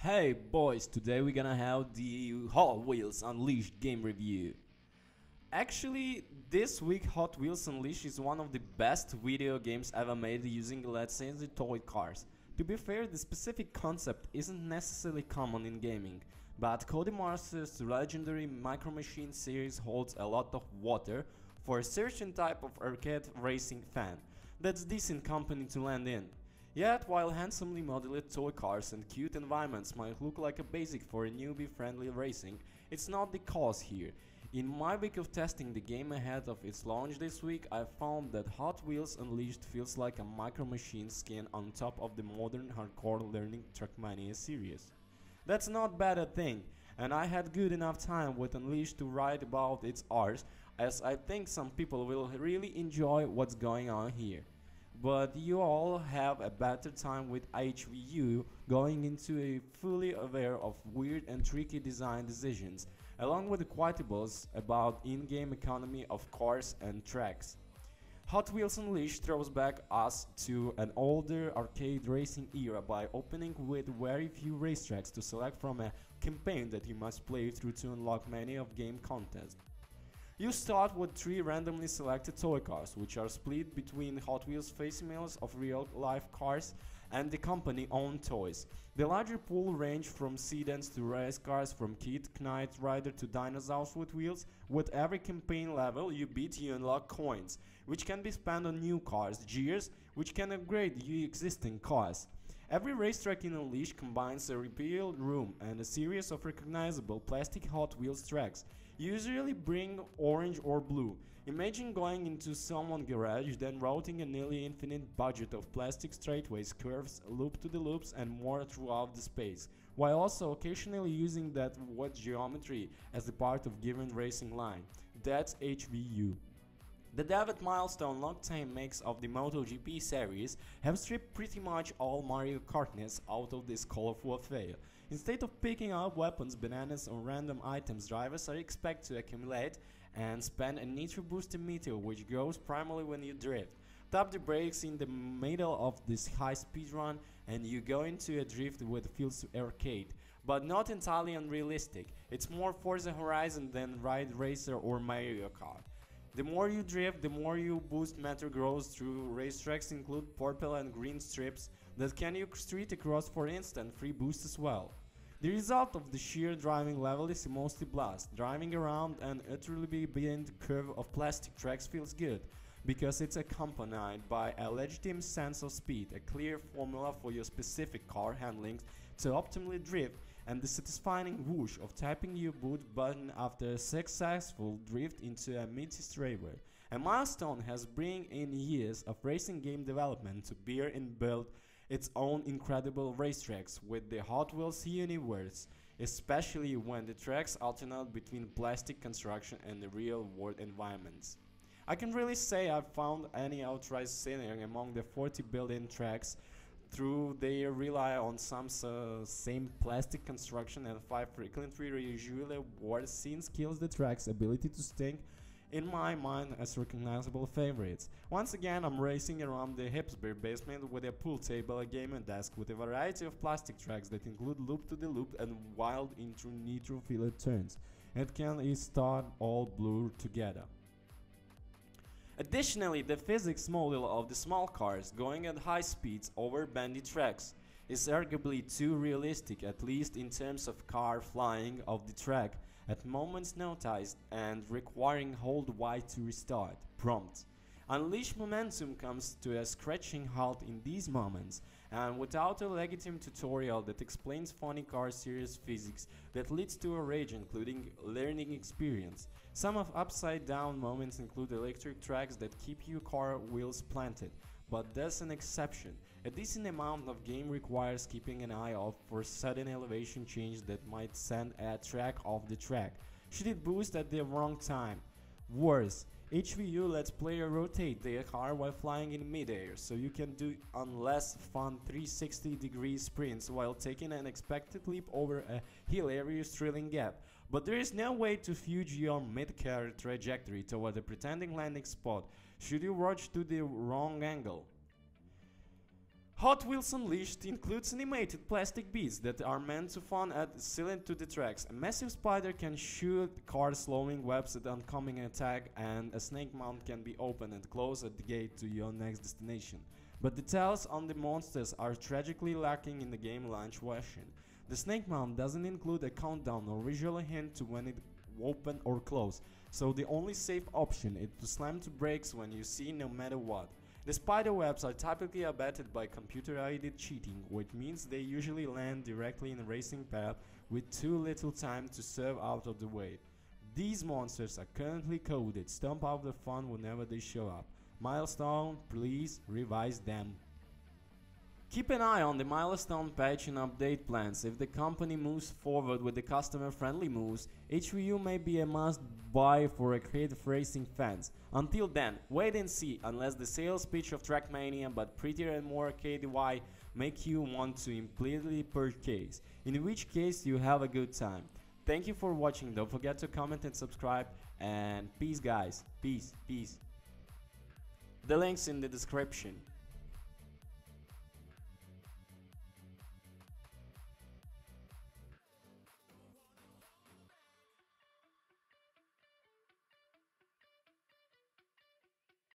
Hey boys, today we're gonna have the Hot Wheels Unleashed game review. Actually, this week Hot Wheels Unleashed is one of the best video games ever made using, let's say, the toy cars. To be fair, the specific concept isn't necessarily common in gaming, but Codemasters' legendary Micro Machines series holds a lot of water for a certain type of arcade racing fan. That's decent company to land in. Yet, while handsomely modeled toy cars and cute environments might look like a basic for a newbie-friendly racing, it's not the cause here. In my week of testing the game ahead of its launch this week, I found that Hot Wheels Unleashed feels like a Micro Machines skin on top of the modern hardcore learning Trackmania series. That's not bad a thing, and I had good enough time with Unleashed to write about its art, as I think some people will really enjoy what's going on here. But you all have a better time with HVU going into a fully aware of weird and tricky design decisions, along with the quotables about in-game economy of cars and tracks. Hot Wheels Unleashed throws back us to an older arcade racing era by opening with very few racetracks to select from a campaign that you must play through to unlock many of game contests. You start with 3 randomly selected toy cars, which are split between Hot Wheels facsimiles of real-life cars and the company-owned toys. The larger pool range from sedans to race cars, from Kid Knight Rider to dinosaurs with wheels. With every campaign level you beat, you unlock coins, which can be spent on new cars, gears, which can upgrade your existing cars. Every racetrack in Unleashed combines a repeal room and a series of recognizable plastic Hot Wheels tracks. Usually bring orange or blue. Imagine going into someone's garage, then routing a nearly infinite budget of plastic straightaways, curves, loop-to-the-loops and more throughout the space, while also occasionally using that wet geometry as a part of given racing line. That's HVU. The David Milestone long-time makes of the MotoGP series have stripped pretty much all Mario Kartness out of this colorful affair. Instead of picking up weapons, bananas or random items, drivers are expected to accumulate and spend a nitro booster meter, which goes primarily when you drift. Tap the brakes in the middle of this high speed run and you go into a drift with feels arcade, but not entirely unrealistic. It's more Forza Horizon than Ride Racer or Mario Kart. The more you drift, the more your boost meter grows through racetracks include purple and green strips that can you street across for instant free boost as well. The result of the sheer driving level is mostly blast. Driving around an utterly bent curve of plastic tracks feels good, because it's accompanied by a legitimate sense of speed, a clear formula for your specific car handling to optimally drift, and the satisfying whoosh of tapping your boot button after a successful drift into a meaty straightaway. A milestone has bring in years of racing game development to bear and build its own incredible racetracks with the Hot Wheels universe, especially when the tracks alternate between plastic construction and the real-world environments. I can really say I've found any outright scenery among the 40 built-in tracks, through they rely on some same plastic construction and 5 frequently usually what since kills the track's ability to stink in my mind as recognizable favorites. Once again, I'm racing around the Hipsbury basement with a pool table, a gaming desk with a variety of plastic tracks that include loop-to-the-loop and wild nitro-filled turns, and can start all blur together. Additionally, the physics model of the small cars going at high speeds over bendy tracks is arguably too realistic, at least in terms of car flying off the track at moment's notice and requiring hold Y to restart. Prompt. Unleashed momentum comes to a scratching halt in these moments, and without a legitimate tutorial that explains funny car series physics that leads to a rage including learning experience. Some of upside down moments include electric tracks that keep your car wheels planted, but that's an exception. A decent amount of game requires keeping an eye out for sudden elevation change that might send a track off the track, should it boost at the wrong time. Worse, HVU lets player rotate their car while flying in midair, so you can do less fun 360-degree sprints while taking an unexpected leap over a hilarious thrilling gap. But there is no way to fudge your mid-car trajectory toward a pretending landing spot should you rush to the wrong angle. Hot Wheels Unleashed includes animated plastic beads that are meant to fun and silent to the tracks. A massive spider can shoot cars slowing webs at oncoming attack, and a snake mount can be opened and closed at the gate to your next destination. But details on the monsters are tragically lacking in the game launch version. The snake mount doesn't include a countdown or visual hint to when it open or close, so the only safe option is to slam to brakes when you see no matter what. The spider webs are typically abetted by computer-aided cheating, which means they usually land directly in a racing path with too little time to serve out of the way. These monsters are currently coded. Stomp out the fun whenever they show up. Milestone, please revise them. Keep an eye on the milestone patch and update plans. If the company moves forward with the customer-friendly moves, HVU may be a must-buy for creative racing fans. Until then, wait and see, unless the sales pitch of Trackmania but prettier and more arcade-y make you want to immediately purchase, in which case you have a good time. Thank you for watching, don't forget to comment and subscribe, and peace guys, peace. The link's in the description.